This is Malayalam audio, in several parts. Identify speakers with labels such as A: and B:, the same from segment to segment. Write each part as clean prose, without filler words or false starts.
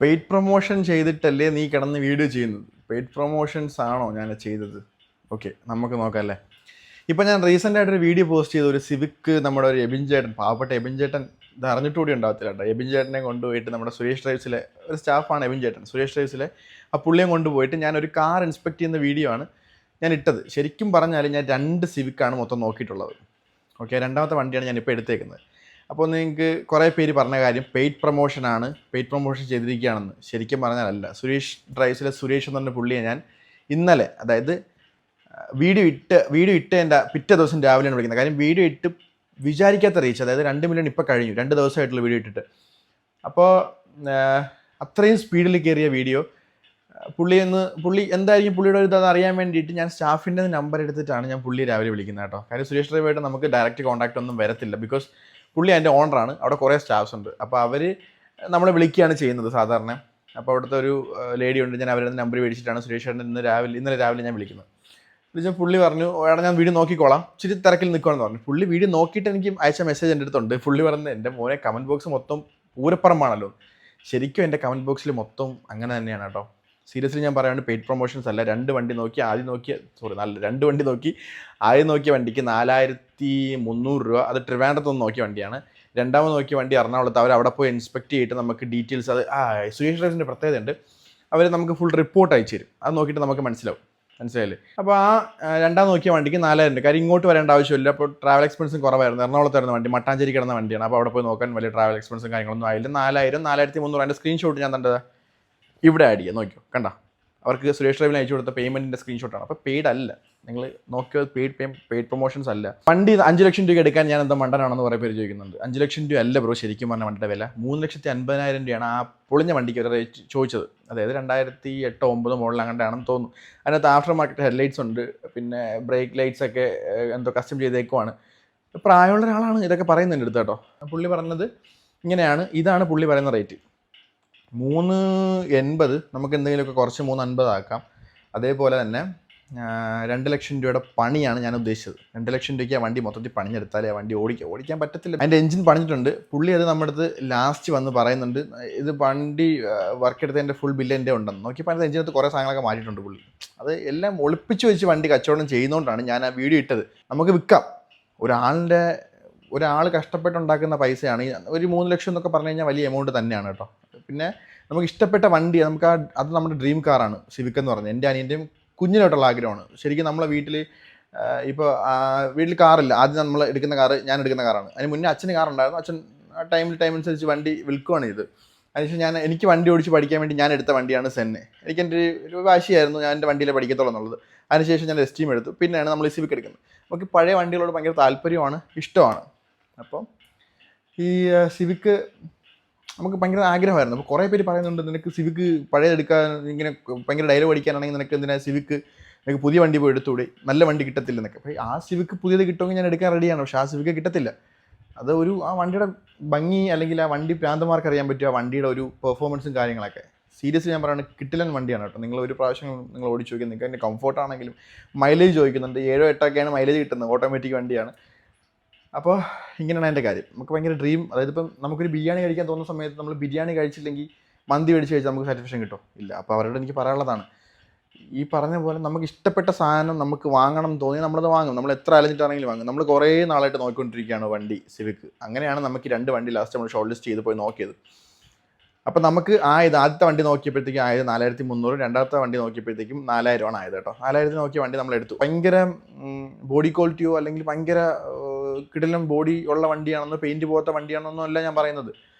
A: പെയ്ഡ് പ്രൊമോഷൻ ചെയ്തിട്ടല്ലേ നീ കിടന്ന് വീഡിയോ ചെയ്യുന്നത്? പെയ്ഡ് പ്രൊമോഷൻസ് ആണോ ഞാൻ ചെയ്തത്? ഓക്കെ, നമുക്ക് നോക്കാം അല്ലേ. ഇപ്പം ഞാൻ റീസെൻ്റ് ആയിട്ടൊരു വീഡിയോ പോസ്റ്റ് ചെയ്തു. ഒരു സിവിക്ക് നമ്മുടെ ഒരു എബിൻ ചേട്ടൻ, പാവപ്പെട്ട എബിൻ ചേട്ടൻ, ഇത് അറിഞ്ഞിട്ടുകൂടി ഉണ്ടാകത്തില്ല കേട്ടോ. എബിൻ ചേട്ടനെ കൊണ്ടുപോയിട്ട് നമ്മുടെ സുരേഷ് ഡ്രൈവ്സിലെ ഒരു സ്റ്റാഫാണ് എബിൻ ചേട്ടൻ. സുരേഷ് ഡ്രൈവ്സിലെ ആ പുള്ളിയെ കൊണ്ടുപോയിട്ട് ഞാനൊരു കാർ ഇൻസ്പെക്ട് ചെയ്യുന്ന വീഡിയോ ആണ് ഞാൻ ഇട്ടത്. ശരിക്കും പറഞ്ഞാൽ ഞാൻ 2 സിവിക്കാണ് മൊത്തം നോക്കിയിട്ടുള്ളത്. ഓക്കെ, രണ്ടാമത്തെ വണ്ടിയാണ് ഞാനിപ്പോൾ എടുത്തേക്കുന്നത്. അപ്പോൾ നിങ്ങൾക്ക് കുറേ പേര് പറഞ്ഞ കാര്യം പെയ്ഡ് പ്രൊമോഷനാണ്, പെയ്ഡ് പ്രൊമോഷൻ ചെയ്തിരിക്കുകയാണെന്ന്. ശരിക്കും പറഞ്ഞാലല്ല. സുരേഷ് ഡ്രൈവ്സിലെ സുരേഷ് എന്ന് പറഞ്ഞ പുള്ളിയെ ഞാൻ ഇന്നലെ, അതായത് വീഡിയോ ഇട്ട് എൻ്റെ പിറ്റേ ദിവസം രാവിലെയാണ് വിളിക്കുന്നത്. കാര്യം വീഡിയോ ഇട്ട് വിചാരിക്കാത്ത റീച്ച്, അതായത് 2 മില്യൺ ഇപ്പോൾ കഴിഞ്ഞു, 2 ദിവസമായിട്ടുള്ള വീഡിയോ ഇട്ടിട്ട്. അപ്പോൾ അത്രയും സ്പീഡിൽ കയറിയ വീഡിയോ പുള്ളി എന്തായിരിക്കും പുള്ളിയുടെ ഒരു ഇത് അറിയാൻ വേണ്ടിയിട്ട് ഞാൻ സ്റ്റാഫിൻ്റെ നമ്പർ എടുത്തിട്ടാണ് ഞാൻ പുള്ളിയെ രാവിലെ വിളിക്കുന്നത് കേട്ടോ. കാര്യം സുരേഷ് ഡ്രൈവായിട്ട് നമുക്ക് ഡയറക്റ്റ് കോൺടാക്റ്റ് ഒന്നും വരത്തില്ല. ബിക്കോസ് പുള്ളി അതിൻ്റെ ഓണറാണ്, അവിടെ കുറേ സ്റ്റാഫ്സ് ഉണ്ട്. അപ്പോൾ അവർ നമ്മളെ വിളിക്കുകയാണ് ചെയ്യുന്നത് സാധാരണ. അപ്പോൾ അവിടുത്തെ ഒരു ലേഡി ഉണ്ട്, ഞാൻ അവരുടെ നമ്പർ മേടിച്ചിട്ടാണ് സുരേഷ് ചേട്ടൻ ഇന്നലെ രാവിലെ ഞാൻ വിളിക്കുന്നത്. വിളിച്ചാൽ പുള്ളി പറഞ്ഞു, എടാ ഞാൻ വീഡിയോ നോക്കിക്കോളാം, ഇച്ചിരി തിരക്കിൽ നിൽക്കുകയാണെന്ന് പറഞ്ഞു. പുള്ളി വീഡിയോ നോക്കിയിട്ട് എനിക്ക് അയച്ച മെസ്സേജ് എൻ്റെ അടുത്തുണ്ട്. പുള്ളി പറഞ്ഞത്, എൻ്റെ മോനെ കമൻറ്റ് ബോക്സ് മൊത്തം പൂരപ്പുറമാണല്ലോ. ശരിക്കും എൻ്റെ കമൻറ്റ് ബോക്സിൽ മൊത്തം അങ്ങനെ തന്നെയാണ് കേട്ടോ. സീരിയസ്ലി ഞാൻ പറയാണ്ട് പെയ്ഡ് പ്രൊമോഷൻസ് അല്ല. 2 വണ്ടി നോക്കി, ആദ്യം നോക്കിയ 2 വണ്ടി നോക്കി. ആദ്യം നോക്കിയ വണ്ടിക്ക് 4300 രൂപ, അത് ട്രിവാൻഡ്രത്തൊന്ന് നോക്കിയ വണ്ടിയാണ്. രണ്ടാമത് നോക്കിയ വണ്ടി എറണാകുളത്ത്. അവർ അവിടെ പോയി ഇൻസ്പെക്ട് ചെയ്തിട്ട് നമുക്ക് ഡീറ്റെയിൽസ്, അത് സുരേഷ് ഡ്രൈവ്സിൻ്റെ പ്രത്യേകത ഉണ്ട്, അവർ നമുക്ക് ഫുൾ റിപ്പോർട്ട് അയച്ചു തരും. അത് നോക്കിയിട്ട് നമുക്ക് മനസ്സിലായില്ലേ. അപ്പോൾ രണ്ടാമത് നോക്കിയ വണ്ടിക്ക് 4000 കാര്യം ഇങ്ങോട്ട് വരേണ്ട ആവശ്യമില്ല. അപ്പോൾ ട്രാവൽ എക്സ്പെൻസും കുറവായിരുന്നു. എറണാകുളത്തായിരുന്ന വണ്ടി, മട്ടാഞ്ചേരി കിടന്ന വണ്ടിയാണ്. അപ്പോൾ അവിടെ പോയി നോക്കാൻ വലിയ ട്രാവൽ എക്സ്പെൻസും കാര്യങ്ങളൊന്നും ആയില്ല. 4300 അതിൻ്റെ സ്ക്രീൻഷോട്ട് ഞാൻ കണ്ടത് ഇവിടെ ആഡ് ചെയ്യാം, നോക്കിയോ, കണ്ട. അവർക്ക് സുരേഷ് ഡ്രൈവിന് അയച്ചു കൊടുത്ത പേയ്മെൻറ്റിൻ്റെ സ്ക്രീൻഷോട്ടാണ്. അപ്പോൾ പെയ്ഡ് അല്ല, നിങ്ങൾ നോക്കിയത് പെയ്ഡ് പ്രൊമോഷൻസ് അല്ല. വണ്ടി 5 ലക്ഷം രൂപ എടുക്കാൻ ഞാൻ എന്താ മണ്ടനാണെന്ന് കുറേ പേര് ചോദിക്കുന്നുണ്ട്. 5 ലക്ഷം രൂപ അല്ല ബ്രോ, ശരിക്കും പറഞ്ഞ വണ്ടിയുടെ വില 3,50,000 രൂപയാണ് ആ പൊളിഞ്ഞ വണ്ടിക്ക് ഒരു റേറ്റ് ചോദിച്ചത്. അതായത് 2008-09 മോഡൽ അങ്ങനെയാണെന്ന് തോന്നുന്നു. അതിനകത്ത് ആഫ്റ്റർ മാർക്കറ്റ് ഹെഡ്ലൈറ്റ്സ് ഉണ്ട്, പിന്നെ ബ്രേക്ക് ലൈറ്റ്സ് ഒക്കെ എന്തോ കസ്റ്റം ചെയ്തേക്കുവാണ്. പ്രായമുള്ള ഒരാളാണ് ഇതൊക്കെ പറയുന്നുണ്ട് അടുത്ത് കേട്ടോ. പുള്ളി പറഞ്ഞത് ഇങ്ങനെയാണ്, ഇതാണ് പുള്ളി പറയുന്ന റേറ്റ്. 380 നമുക്ക് എന്തെങ്കിലുമൊക്കെ കുറച്ച് 350 ആക്കാം. അതേപോലെ തന്നെ 2 ലക്ഷം രൂപയുടെ പണിയാണ് ഞാൻ ഉദ്ദേശിച്ചത്. 2 ലക്ഷം രൂപയ്ക്ക് ആ വണ്ടി മൊത്തത്തിൽ പണിഞ്ഞെടുത്താലേ ആ വണ്ടി ഓടിക്കാൻ പറ്റത്തില്ല. അതിൻ്റെ എഞ്ചിൻ പണിഞ്ഞിട്ടുണ്ട്. പുള്ളി അത് നമ്മുടെ അടുത്ത് ലാസ്റ്റ് വന്ന് പറയുന്നുണ്ട്, ഇത് വണ്ടി വർക്ക് എടുത്തതിൻ്റെ ഫുൾ ബില്ല് എൻ്റെ ഉണ്ടെന്ന്. നോക്കിയപ്പോൾ അതിൻ്റെ എഞ്ചിനകത്ത് കുറേ സാധനങ്ങളൊക്കെ മാറ്റിയിട്ടുണ്ട് പുള്ളി. അത് എല്ലാം ഒളിപ്പിച്ച് വെച്ച് വണ്ടി കച്ചവടം ചെയ്യുന്നതുകൊണ്ടാണ് ഞാൻ ആ വീഡിയോ ഇട്ടത്. നമുക്ക് വിൽക്കാം. ഒരാൾ കഷ്ടപ്പെട്ടുണ്ടാക്കുന്ന പൈസയാണ്. ഒരു 3 ലക്ഷം എന്നൊക്കെ പറഞ്ഞു കഴിഞ്ഞാൽ വലിയ എമൗണ്ട് തന്നെയാണ് കേട്ടോ. പിന്നെ നമുക്ക് ഇഷ്ടപ്പെട്ട വണ്ടി, അത് നമ്മുടെ ഡ്രീം കാറാണ് സിവിക് എന്ന് പറഞ്ഞത്. എൻ്റെ അനിയൻ്റെയും കുഞ്ഞിലോട്ടുള്ള ആഗ്രഹമാണ്. ശരിക്കും നമ്മളെ വീട്ടിൽ കാറില്ല. ആദ്യം നമ്മൾ എടുക്കുന്ന കാറ്, ഞാൻ എടുക്കുന്ന കാറാണ്. അതിന് മുന്നേ അച്ഛന് കാറുണ്ടായിരുന്നു. അച്ഛൻ ടൈം അനുസരിച്ച് വണ്ടി വിൽക്കുകയാണ് ചെയ്ത്. അതിനുശേഷം എനിക്ക് വണ്ടി ഓടിച്ച് പഠിക്കാൻ വേണ്ടി ഞാൻ എടുത്ത വണ്ടിയാണ് സെന്നെ. എനിക്കെൻ്റെ ഒരു വാശിയായിരുന്നു ഞാൻ എൻ്റെ വണ്ടിയിലെ പഠിക്കത്തുള്ളൂ എന്നുള്ളത്. അതിനുശേഷം ഞാൻ എസ്റ്റീം എടുത്തു. പിന്നെയാണ് നമ്മൾ ഈ സിവിക് എടുക്കുന്നത്. നമുക്ക് പഴയ വണ്ടികളോട് ഭയങ്കര താല്പര്യമാണ്, ഇഷ്ടമാണ്. അപ്പം ഈ സിവിക്ക് നമുക്ക് ഭയങ്കര ആഗ്രഹമായിരുന്നു. അപ്പോൾ കുറേ പേര് പറയുന്നുണ്ട്, നിനക്ക് സിവിക്ക് പഴയതെടുക്കാൻ, ഇങ്ങനെ ഭയങ്കര ഡയലോഗ് അടിക്കാനാണെങ്കിൽ നിനക്ക് എന്തിനാ സിവിക്ക്, നിനക്ക് പുതിയ വണ്ടി പോയി എടുത്തുകൂടെ, നല്ല വണ്ടി കിട്ടത്തില്ലെന്നൊക്കെ. അപ്പോൾ ആ സിവിക്ക് പുതിയത് കിട്ടുമെങ്കിൽ ഞാൻ എടുക്കാൻ റെഡിയാണ്. പക്ഷേ ആ സിവിക്ക് കിട്ടത്തില്ല. അത് ആ വണ്ടിയുടെ ഭംഗി, അല്ലെങ്കിൽ ആ വണ്ടി പ്രാന്തമാർക്ക് അറിയാൻ പറ്റും ആ വണ്ടിയുടെ ഒരു പെർഫോമൻസും കാര്യങ്ങളൊക്കെ. സീരിയസ്ലി ഞാൻ പറയുന്നത് കിട്ടില്ല വണ്ടിയാണ് കേട്ടോ. നിങ്ങൾ ഒരു പ്രാവശ്യം നിങ്ങൾ ഓടിച്ചു നോക്കി, നിങ്ങൾക്ക് അതിൻ്റെ കംഫോർട്ടാണെങ്കിലും മൈലേജ് ചോദിക്കുന്നുണ്ട്. 7-8 മൈലേജ് കിട്ടുന്നത്, ഓട്ടോമാറ്റിക് വണ്ടിയാണ്. അപ്പോൾ ഇങ്ങനെയാണ് എൻ്റെ കാര്യം. നമുക്ക് ഭയങ്കര ഡ്രീം, അതായത് ഇപ്പം നമുക്കൊരു ബിരിയാണി കഴിക്കാൻ തോന്നുന്ന സമയത്ത് നമ്മൾ ബിരിയാണി കഴിച്ചില്ലെങ്കിൽ മന്തി മേടിച്ച് കഴിച്ചാൽ നമുക്ക് സാറ്റിസ്ഫാക്ഷൻ കിട്ടുമോ? ഇല്ല. അപ്പോൾ അവരോട് എനിക്ക് പറയാനുള്ളതാണ്, ഈ പറഞ്ഞ പോലെ നമുക്ക് ഇഷ്ടപ്പെട്ട സാധനം നമുക്ക് വാങ്ങണം തോന്നി നമ്മളത് വാങ്ങും. നമ്മൾ എത്ര അലഞ്ഞിട്ടാണെങ്കിലും വാങ്ങും. നമ്മൾ കുറേ നാളായിട്ട് നോക്കിക്കൊണ്ടിരിക്കുകയാണ് വണ്ടി സിവിക്ക്. അങ്ങനെയാണ് നമുക്ക് 2 വണ്ടി ലാസ്റ്റ് നമ്മൾ ഷോർട്ട് ലിസ്റ്റ് ചെയ്ത് പോയി നോക്കിയത്. അപ്പോൾ നമുക്ക് ആദ്യത്തെ വണ്ടി നോക്കിയപ്പോഴത്തേക്കും 4300, രണ്ടാമത്തെ വണ്ടി നോക്കിയപ്പോഴത്തേക്കും 4000 ആയത് കേട്ടോ. 4000 നോക്കിയ വണ്ടി നമ്മൾ എടുത്തു. ഭയങ്കര ബോഡി ക്വാളിറ്റിയോ അല്ലെങ്കിൽ ഭയങ്കര കിടിലം ബോഡി ഉള്ള വണ്ടിയാണെന്നോ പെയിൻറ്റ് പോകാത്ത വണ്ടിയാണെന്നോ അല്ല ഞാൻ പറയുന്നത്.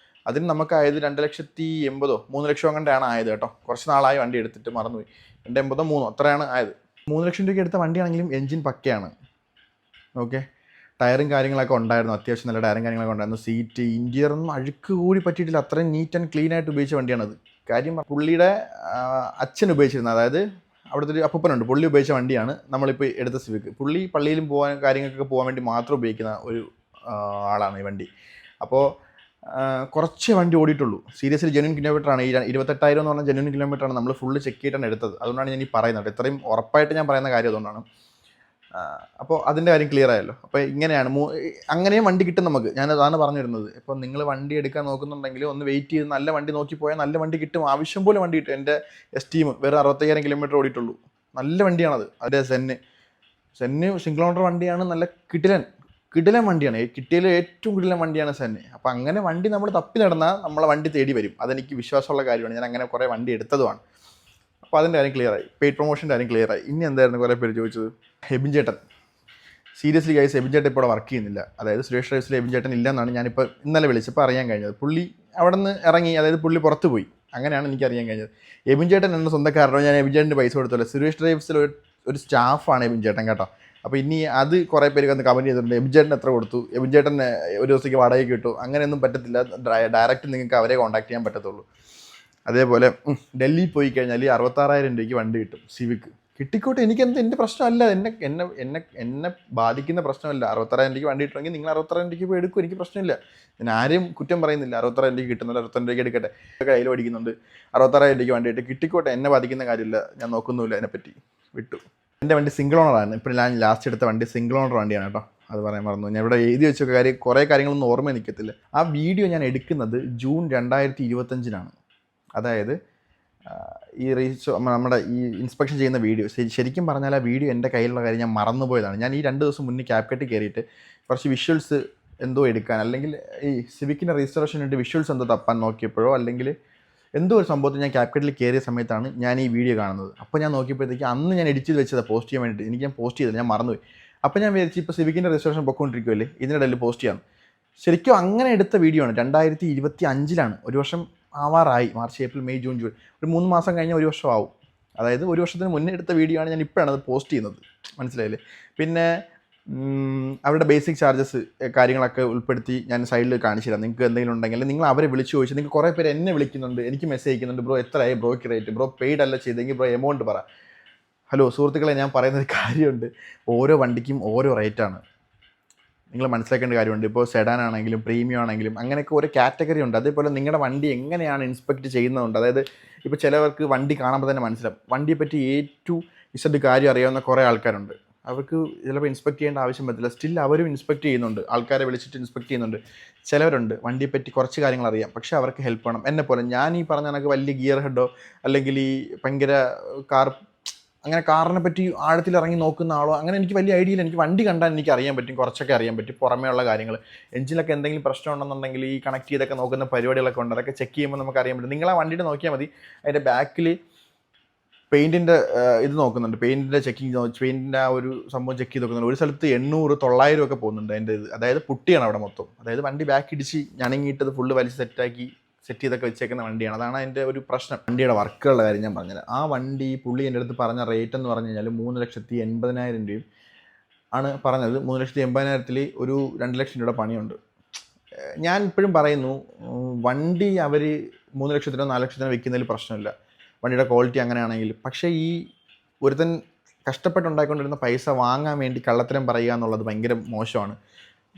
A: അതിന് നമുക്ക് ആയത് 2,80,000 3 ലക്ഷം അങ്ങനെയാണ് ആയത് കേട്ടോ. കുറച്ച് നാളായി വണ്ടി എടുത്തിട്ട്, മറന്നുപോയി. 280 3 അത്രയാണ് ആയത്. 3 ലക്ഷം രൂപയ്ക്ക് എടുത്ത വണ്ടിയാണെങ്കിലും എൻജിൻ പക്കയാണ്. ഓക്കെ, ടയറും കാര്യങ്ങളൊക്കെ ഉണ്ടായിരുന്നു, അത്യാവശ്യം നല്ല ടയറും കാര്യങ്ങളൊക്കെ ഉണ്ടായിരുന്നു. സീറ്റ്, ഇൻറ്റീരിയറൊന്നും അഴുക്ക് കൂടി പറ്റിയിട്ടില്ല. അത്രയും നീറ്റ് ആൻഡ് ക്ലീൻ ആയിട്ട് ഉപയോഗിച്ച വണ്ടിയാണത്. കാര്യം പുള്ളിയുടെ അച്ഛൻ ഉപയോഗിച്ചിരുന്നത്, അതായത് അവിടുത്തെ ഒരു അപ്പൂപ്പനുണ്ട്, പുള്ളി ഉപയോഗിച്ച വണ്ടിയാണ് നമ്മളിപ്പോൾ എടുത്ത സിവിക്ക്. പുള്ളി പള്ളിയിലും കാര്യങ്ങൾക്കൊക്കെ പോകാൻ വേണ്ടി മാത്രം ഉപയോഗിക്കുന്ന ഒരു ആളാണ് ഈ വണ്ടി. അപ്പോൾ കുറച്ച് വണ്ടി ഓടിയിട്ടുള്ളൂ. സീരിയസ്ലി ജെന്യൂൻ കിലോമീറ്ററാണ്. ഈ 28,000 എന്ന് പറഞ്ഞാൽ ജെന്യൂൻ കിലോമീറ്ററാണ്. നമ്മൾ ഫുള്ള് ചെക്ക് ചെയ്തിട്ടാണ് എടുത്തത്. അതുകൊണ്ടാണ് ഞാൻ ഈ പറയുന്നത്. ഇത്രയും ഉറപ്പായിട്ട് ഞാൻ പറയുന്ന കാര്യം അതുകൊണ്ടാണ്. അപ്പോൾ അതിൻ്റെ കാര്യം ക്ലിയർ ആയല്ലോ. അപ്പോൾ ഇങ്ങനെയാണ് അങ്ങനെയും വണ്ടി കിട്ടും നമുക്ക്. ഞാനതാണ് പറഞ്ഞു വരുന്നത്. ഇപ്പോൾ നിങ്ങൾ വണ്ടി എടുക്കാൻ നോക്കുന്നുണ്ടെങ്കിൽ ഒന്ന് വെയിറ്റ് ചെയ്ത് നല്ല വണ്ടി നോക്കി പോയാൽ നല്ല വണ്ടി കിട്ടും. ആവശ്യം പോലെ വണ്ടി കിട്ടും. എൻ്റെ എസ്റ്റീം വെറും 65,000 കിലോമീറ്റർ ഓടിയിട്ടുള്ളൂ. നല്ല വണ്ടിയാണത്. അതിൻ്റെ സെന്ന് സിംഗിൾ ഓണർ വണ്ടിയാണ്. നല്ല കിടിലൻ വണ്ടിയാണ്. കിട്ടിയതിൽ ഏറ്റവും കിടിലൻ വണ്ടിയാണ് സെന്ന്. അപ്പോൾ അങ്ങനെ വണ്ടി നമ്മൾ തപ്പി നടന്നാൽ നമ്മളെ വണ്ടി തേടി വരും. അതെനിക്ക് വിശ്വാസമുള്ള കാര്യമാണ്. ഞാൻ അങ്ങനെ കുറേ വണ്ടി എടുത്തതുമാണ്. അപ്പോൾ അതിൻ്റെ കാര്യം ക്ലിയറായി. പെയ്ഡ് പ്രൊമോഷൻ്റെ കാര്യം ക്ലിയറായി. ഇനി എന്തായിരുന്നു കുറേ പേര് ചോദിച്ചത്? എബിൻ ചേട്ടൻ. സീരിയസ്ലി ഗൈസ്, എബിൻ ചേട്ടൻ ഇപ്പോൾ വർക്ക് ചെയ്യുന്നില്ല. അതായത് സുരേഷ് ഡ്രൈവ്സിൽ എബിൻ ചേട്ടൻ ഇല്ലെന്നാണ് ഞാനിപ്പോൾ ഇന്നലെ വിളിച്ചപ്പോൾ അറിയാൻ കഴിഞ്ഞത്. പുള്ളി അവിടെ നിന്ന് ഇറങ്ങി, അതായത് പുള്ളി പുറത്ത് പോയി. അങ്ങനെയാണ് എനിക്ക് അറിയാൻ കഴിഞ്ഞത്. എബിൻ ചേട്ടൻ എൻ്റെ സ്വന്തക്കാരനോ, ഞാൻ എബിൻ ചേട്ടൻ്റെ പൈസ കൊടുത്തല്ലോ. സുരേഷ് ഡ്രൈവ്സിൽ ഒരു സ്റ്റാഫാണ് എബിൻ ചേട്ടൻ കേട്ടോ. അപ്പോൾ ഇനി അത് കുറേ പേര് വന്ന് കമൻറ്റ് ചെയ്തിട്ടുണ്ട്, എബിൻ ചേട്ടൻ എത്ര കൊടുത്തു, എബിൻ ചേട്ടൻ ഒരു ദിവസത്തേക്ക് വാടകയ്ക്ക് കിട്ടും. അങ്ങനെയൊന്നും പറ്റത്തില്ല. ഡയറക്റ്റ് നിങ്ങൾക്ക് അവരെ കോൺടാക്ട് ചെയ്യാൻ പറ്റത്തുള്ളൂ. അതേപോലെ ഡൽഹി പോയി കഴിഞ്ഞാൽ 66,000 രൂപയ്ക്ക് വണ്ടി കിട്ടും. സിവിക്ക് കിട്ടിക്കോട്ടെ, എൻ്റെ പ്രശ്നമല്ല. എന്നെ ബാധിക്കുന്ന പ്രശ്നമല്ല. 66,000 രൂപയ്ക്ക് വണ്ടി കിട്ടണമെങ്കിൽ നിങ്ങൾ 66,000 രൂപയ്ക്ക് പോയി എടുക്കും. എനിക്ക് പ്രശ്നമില്ല. ഞാൻ ആരെയും കുറ്റം പറയുന്നില്ല. 66,000 രൂപയ്ക്ക് കിട്ടുന്നില്ല, 62 രൂപയ്ക്ക് എടുക്കട്ടെ. കയ്യിൽ പഠിക്കുന്നുണ്ട്. 66,000 രൂപയ്ക്ക് വണ്ടി കിട്ടും. കിട്ടിക്കോട്ടെ, എന്നെ ബാധിക്കുന്ന കാര്യമില്ല. ഞാൻ നോക്കുന്നുമില്ല അതിനെപ്പറ്റി. വിട്ടു. എൻ്റെ വണ്ടി സിംഗിൾ ഓണറാണ്. ഇപ്പോൾ ഞാൻ ലാസ്റ്റ് എടുത്ത വണ്ടി സിംഗിൾ ഓണർ വണ്ടിയാണ് കേട്ടോ. അത് പറയാൻ മറന്നു. ഞാൻ ഇവിടെ എഴുതി വെച്ച കുറേ കാര്യങ്ങളൊന്നും ഓർമ്മ നിൽക്കത്തില്ല. ആ വീഡിയോ ഞാൻ എടുക്കുന്നത് ജൂൺ 2025 അതായത് ഈ നമ്മുടെ ഈ ഇൻസ്പെക്ഷൻ ചെയ്യുന്ന വീഡിയോ. ശരിക്കും പറഞ്ഞാൽ ആ വീഡിയോ എൻ്റെ കയ്യിലുള്ള കാര്യം ഞാൻ മറന്നുപോയതാണ്. ഞാൻ ഈ 2 ദിവസം മുന്നേ ക്യാപ്കട്ട് കയറിയിട്ട് കുറച്ച് വിഷ്വൽസ് എന്തോ എടുക്കാൻ, അല്ലെങ്കിൽ ഈ സിവിക്കിൻ്റെ രജിസ്ട്രേഷൻ വേണ്ടി വിഷ്വൽസ് എന്തോ തപ്പാൻ നോക്കിയപ്പോഴോ, അല്ലെങ്കിൽ എന്തോ ഒരു സംഭവത്തിൽ ഞാൻ ക്യാപ്കട്ടിൽ കയറിയ സമയത്താണ് ഞാൻ ഈ വീഡിയോ കാണുന്നത്. അപ്പോൾ ഞാൻ നോക്കിയപ്പോഴത്തേക്ക് അന്ന് ഞാൻ എഡിറ്റ് ചെയ്ത് വെച്ചത് പോസ്റ്റ് ചെയ്യാൻ വേണ്ടിയിട്ട്. എനിക്ക് ഞാൻ പോസ്റ്റ് ചെയ്തത് ഞാൻ മറന്നുപോയി. അപ്പോൾ ഞാൻ വിചാരിച്ചു ഇപ്പോൾ സിവിക്കിൻ്റെ രജിസ്ട്രേഷൻ പൊക്കോണ്ടിരിക്കുമല്ലേ, ഇതിനിടയിൽ പോസ്റ്റ് ചെയ്യാം. ശരിക്കും അങ്ങനെ എടുത്ത വീഡിയോ ആണ്. 2025 ഒരു വർഷം ആവാറായി. March, April, May, June, July, ഒരു 3 മാസം കഴിഞ്ഞാൽ ഒരു വർഷം ആവും. അതായത് ഒരു വർഷത്തിന് മുന്നേ എടുത്ത വീഡിയോ ആണ്. ഞാൻ ഇപ്പോഴാണ് അത് പോസ്റ്റ് ചെയ്യുന്നത്. മനസ്സിലായില്ലേ? പിന്നെ അവരുടെ ബേസിക് ചാർജസ് കാര്യങ്ങളൊക്കെ ഉൾപ്പെടുത്തി ഞാൻ സൈഡിൽ കാണിച്ചു തരാം. നിങ്ങൾക്ക് എന്തെങ്കിലും ഉണ്ടെങ്കിൽ നിങ്ങൾ അവരെ വിളിച്ച് ചോദിച്ചു. നിങ്ങൾക്ക് കുറേ പേര് എന്നെ വിളിക്കുന്നുണ്ട്, എനിക്ക് മെസ്സേജ് അയക്കുന്നുണ്ട്, ബ്രോ എത്രയായി ബ്രോയ്ക്ക് റേറ്റ്, ബ്രോ പെയ്ഡ് അല്ല ചെയ്തെങ്കിൽ ബ്രോ എമൗണ്ട് പറ. ഹലോ സുഹൃത്തുക്കളെ, ഞാൻ പറയുന്നൊരു കാര്യമുണ്ട്. ഓരോ വണ്ടിക്കും ഓരോ റേറ്റാണ്. നിങ്ങൾ മനസ്സിലാക്കേണ്ട കാര്യമുണ്ട്. ഇപ്പോൾ സെഡാൻ ആണെങ്കിലും പ്രീമിയം ആണെങ്കിലും അങ്ങനെയൊക്കെ ഓരോ കാറ്റഗറി ഉണ്ട്. അതേപോലെ നിങ്ങളുടെ വണ്ടി എങ്ങനെയാണ് ഇൻസ്പെക്ട് ചെയ്യുന്നതുണ്ട്. അതായത് ഇപ്പോൾ ചിലവർക്ക് വണ്ടി കാണുമ്പോൾ തന്നെ മനസ്സിലാവും. വണ്ടിയെപ്പറ്റി A to Z കാര്യം അറിയാവുന്ന കുറേ ആൾക്കാരുണ്ട്. അവർക്ക് ചിലപ്പോൾ ഇൻസ്പെക്ട് ചെയ്യേണ്ട ആവശ്യം പറ്റില്ല. സ്റ്റിൽ അവരും ഇൻസ്പെക്ട് ചെയ്യുന്നുണ്ട്. ആൾക്കാരെ വിളിച്ചിട്ട് ഇൻസ്പെക്ട് ചെയ്യുന്നുണ്ട്. ചിലവരുണ്ട് വണ്ടിയെപ്പറ്റി കുറച്ച് കാര്യങ്ങൾ അറിയാം, പക്ഷേ അവർക്ക് ഹെൽപ്പ് വേണം. എന്നെപ്പോലെ ഞാൻ ഈ പറഞ്ഞ കണക്ക് വലിയ ഗിയർ ഹെഡോ അല്ലെങ്കിൽ ഈ ഭയങ്കര കാറിനെ പറ്റി ആഴത്തിലിറങ്ങി നോക്കുന്ന ആളോ അങ്ങനെ എനിക്ക് വലിയ ഐഡിയ ഇല്ല. എനിക്ക് വണ്ടി കണ്ടാൽ എനിക്ക് അറിയാൻ പറ്റും, കുറച്ചൊക്കെ അറിയാൻ പറ്റും. പുറമേ ഉള്ള കാര്യങ്ങൾ, എഞ്ചിനൊക്കെ എന്തെങ്കിലും പ്രശ്നം ഉണ്ടെന്നുണ്ടെങ്കിൽ ഈ കണക്ട് ചെയ്തൊക്കെ നോക്കുന്ന പരിപാടികളൊക്കെ ഉണ്ട്. അതൊക്കെ ചെക്ക് ചെയ്യുമ്പോൾ നമുക്ക് അറിയാൻ പറ്റും. നിങ്ങൾ ആ വണ്ടിയുടെ നോക്കിയാൽ മതി. അതിൻ്റെ ബാക്കിൽ പെയിൻറ്റിൻ്റെ ഇത് നോക്കുന്നുണ്ട്. പെയിൻറ്റിൻ്റെ ചെക്കിങ്, പെയിൻറ്റിൻ്റെ ആ ഒരു സംഭവം ചെക്ക് ചെയ്ത് നോക്കുന്നുണ്ട്. ഒരു സ്ഥലത്ത് 800, 900 ഒക്കെ പോകുന്നുണ്ട് അതിൻ്റെ ഇത്. അതായത് പുട്ടിയാണ് അവിടെ മൊത്തം. അതായത് വണ്ടി ബാക്ക് ഇടിച്ച് ഞണങ്ങിയിട്ടത് ഫുള്ള് വലിച്ച് സെറ്റ് ചെയ്തൊക്കെ വെച്ചേക്കുന്ന വണ്ടിയാണ്. അതാണ് അതിൻ്റെ ഒരു പ്രശ്നം. വണ്ടിയുടെ വർക്കുകളുടെ കാര്യം ഞാൻ പറഞ്ഞത്. ആ വണ്ടി പുള്ളി എൻ്റെ അടുത്ത് പറഞ്ഞ റേറ്റ് എന്ന് പറഞ്ഞു കഴിഞ്ഞാൽ 3,80,000 രൂപയും ആണ് പറഞ്ഞത്. 3,80,000 ഒരു 2 ലക്ഷം രൂപയുടെ പണിയുണ്ട്. ഞാൻ ഇപ്പോഴും പറയുന്നു, വണ്ടി അവർ 3 ലക്ഷത്തിനോ 4 ലക്ഷത്തിനോ വെക്കുന്നതിൽ പ്രശ്നമില്ല, വണ്ടിയുടെ ക്വാളിറ്റി അങ്ങനെയാണെങ്കിൽ. പക്ഷേ ഈ ഒരുത്തൻ കഷ്ടപ്പെട്ടുണ്ടായിക്കൊണ്ടിരുന്ന പൈസ വാങ്ങാൻ വേണ്ടി കള്ളത്തരം പറയുക എന്നുള്ളത് ഭയങ്കര മോശമാണ്.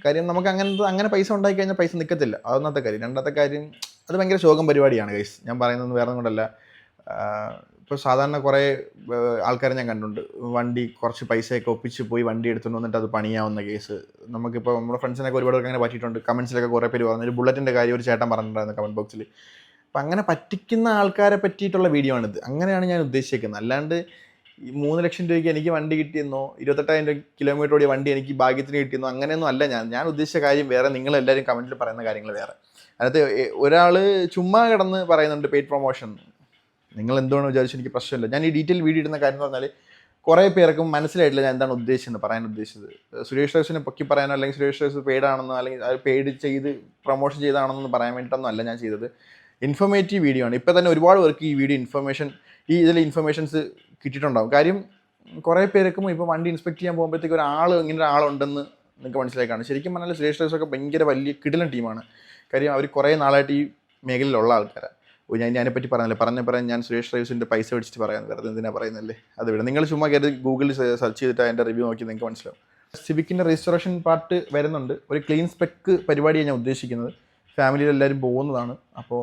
A: കാര്യം നമുക്ക് അങ്ങനെ പൈസ ഉണ്ടാക്കി കഴിഞ്ഞാൽ പൈസ നിൽക്കത്തില്ല. അതൊന്നത്തെ കാര്യം. രണ്ടാമത്തെ കാര്യം, അത് ഭയങ്കര ശോകം പരിപാടിയാണ് ഗൈസ്. ഞാൻ പറയുന്നത് വേറെ കൊണ്ടല്ല. ഇപ്പോൾ സാധാരണ കുറേ ആൾക്കാരെ ഞാൻ കണ്ടിട്ടുണ്ട്, വണ്ടി കുറച്ച് പൈസയൊക്കെ ഒപ്പിച്ച് പോയി വണ്ടി എടുത്തുകൊണ്ട് വന്നിട്ട് അത് പണിയാവുന്ന കേസ്. നമുക്കിപ്പോൾ നമ്മുടെ ഫ്രണ്ട്സിനൊക്കെ ഒരുപാട് അങ്ങനെ പറ്റിയിട്ടുണ്ട്. കമൻസിലൊക്കെ കുറേ പേര് പറഞ്ഞു. ഒരു ബുള്ളറ്റിൻ്റെ കാര്യം ഒരു ചേട്ടൻ പറഞ്ഞിട്ടുണ്ടായിരുന്നു കമൻറ്റ് ബോക്സിൽ. അപ്പം അങ്ങനെ പറ്റിക്കുന്ന ആൾക്കാരെ പറ്റിയിട്ടുള്ള വീഡിയോ ആണിത്. അങ്ങനെയാണ് ഞാൻ ഉദ്ദേശിക്കുന്നത്. അല്ലാണ്ട് ഈ 3 ലക്ഷം രൂപയ്ക്ക് എനിക്ക് വണ്ടി കിട്ടിയെന്നോ 28,000 കിലോമീറ്റർ ഓടിയ വണ്ടി എനിക്ക് ഭാഗ്യത്തിന് കിട്ടിയെന്നോ അങ്ങനെയൊന്നും അല്ല. ഞാൻ ഉദ്ദേശിച്ച കാര്യം വേറെ, നിങ്ങളെല്ലാവരും കമൻറ്റിൽ പറയുന്ന കാര്യങ്ങൾ വേറെ. അതിനകത്ത് ഒരാൾ ചുമ്മാ കിടന്ന് പറയുന്നുണ്ട് പെയ്ഡ് പ്രൊമോഷൻ. നിങ്ങൾ എന്തുകൊണ്ടെന്ന് വിചാരിച്ചു, എനിക്ക് പ്രശ്നമില്ല. ഞാൻ ഈ ഡീറ്റെയിൽ വീഡിയോ ഇടുന്ന കാര്യം എന്ന് പറഞ്ഞാൽ കുറേ പേർക്കും മനസ്സിലായിട്ടില്ല ഞാൻ എന്താണ് ഉദ്ദേശിച്ചത്, പറയാൻ ഉദ്ദേശിച്ചത്. സുരേഷ് ഡ്രൈവ്സിനെ പൊക്കി പറയാനോ അല്ലെങ്കിൽ സുരേഷ് ഡ്രൈവ്സ് പെയ്ഡ് ആണെന്നോ അല്ലെങ്കിൽ അത് പെയ്ഡ് ചെയ്ത് പ്രൊമോഷൻ ചെയ്താണെന്നൊന്നും പറയാൻ വേണ്ടിയിട്ടൊന്നും അല്ല ഞാൻ ചെയ്തത്. ഇൻഫോർമേറ്റീവ് വീഡിയോ ആണ്. ഇപ്പോൾ തന്നെ ഒരുപാട് പേർക്ക് ഈ വീഡിയോ ഇതിൽ ഇൻഫർമേഷൻസ് കിട്ടിയിട്ടുണ്ടാകും. കാര്യം കുറേ പേർക്കും ഇപ്പോൾ വണ്ടി ഇൻസ്പെക്ട് ചെയ്യാൻ പോകുമ്പോഴത്തേക്ക് ഇങ്ങനെ ഒരാളുണ്ടെന്ന് നിങ്ങൾക്ക് മനസ്സിലാക്കാണ്. ശരിക്കും പറഞ്ഞാൽ സുരേഷ് ഡ്രൈവ്സൊക്കെ ഭയങ്കര വലിയ കിടിലൻ ടീമാണ്. കാര്യം അവർ കുറേ നാളായിട്ട് ഈ മേഖലയിലുള്ള ആൾക്കാരാണ്. ഞാനതിനെപ്പറ്റി പറഞ്ഞില്ല. ഞാൻ സുരേഷ് ഡ്രൈവ്സിൻ്റെ പൈസ മേടിച്ചിട്ട് പറയാൻ വെറുതെ എന്തിനാണ് പറയുന്നല്ലേ, അത് വിടാം. നിങ്ങൾ ചുമ്മാ കയറി ഗൂഗിളിൽ സെർച്ച് ചെയ്തിട്ട് അതിൻ്റെ റിവ്യൂ നോക്കി നിങ്ങൾക്ക് മനസ്സിലാവും. സിവിക്കിൻ്റെ രജിസ്ട്രേഷൻ പാർട്ട് വരുന്നുണ്ട്. ഒരു ക്ലീൻ സ്പെക്ക് പരിപാടിയാണ് ഞാൻ ഉദ്ദേശിക്കുന്നത്. ഫാമിലിയിൽ എല്ലാവരും പോകുന്നതാണ്. അപ്പോൾ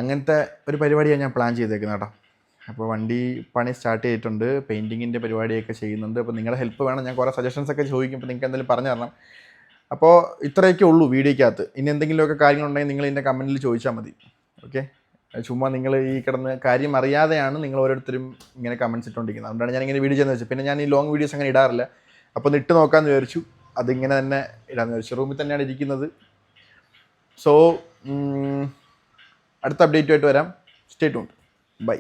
A: അങ്ങനത്തെ ഒരു പരിപാടിയാണ് ഞാൻ പ്ലാൻ ചെയ്തേക്കുന്നത് കേട്ടോ. അപ്പോൾ വണ്ടി പണി സ്റ്റാർട്ട് ചെയ്തിട്ടുണ്ട്, പെയിൻറ്റിങ്ങിൻ്റെ പരിപാടിയൊക്കെ ചെയ്യുന്നുണ്ട്. അപ്പോൾ നിങ്ങളുടെ ഹെൽപ്പ് വേണം. ഞാൻ കുറേ സജഷൻസ് ഒക്കെ ചോദിക്കും, അപ്പോൾ നിങ്ങൾക്ക് എന്തെങ്കിലും പറഞ്ഞു തരണം. അപ്പോൾ ഇത്രയൊക്കെ ഉള്ളൂ വീഡിയോയ്ക്കകത്ത്. ഇനി എന്തെങ്കിലുമൊക്കെ കാര്യങ്ങളുണ്ടെങ്കിൽ നിങ്ങൾ ഇതിൻ്റെ കമൻറ്റിൽ ചോദിച്ചാൽ മതി. ഓക്കെ, ചുമ്മാ നിങ്ങൾ ഈ കിടന്ന് കാര്യം അറിയാതെയാണ് നിങ്ങൾ ഓരോരുത്തരും ഇങ്ങനെ കമൻറ്റ്സ് ഇട്ടുകൊണ്ടിരിക്കുന്നത്. അതുകൊണ്ടാണ് ഞാൻ ഇങ്ങനെ വീഡിയോ ചെയ്യുന്നത് വെച്ചത്. പിന്നെ ഞാൻ ഈ ലോങ് വീഡിയോസ് അങ്ങനെ ഇടാറില്ല. അപ്പോൾ ഒന്ന് ഇട്ട് നോക്കാമെന്ന് വിചാരിച്ചു. അതിങ്ങനെ തന്നെ ഇടാമെന്ന് വിചാരിച്ചു. റൂമിൽ തന്നെയാണ് ഇരിക്കുന്നത്. സോ അടുത്ത അപ്ഡേറ്റുമായിട്ട് വരാം. Stay tuned. ബൈ.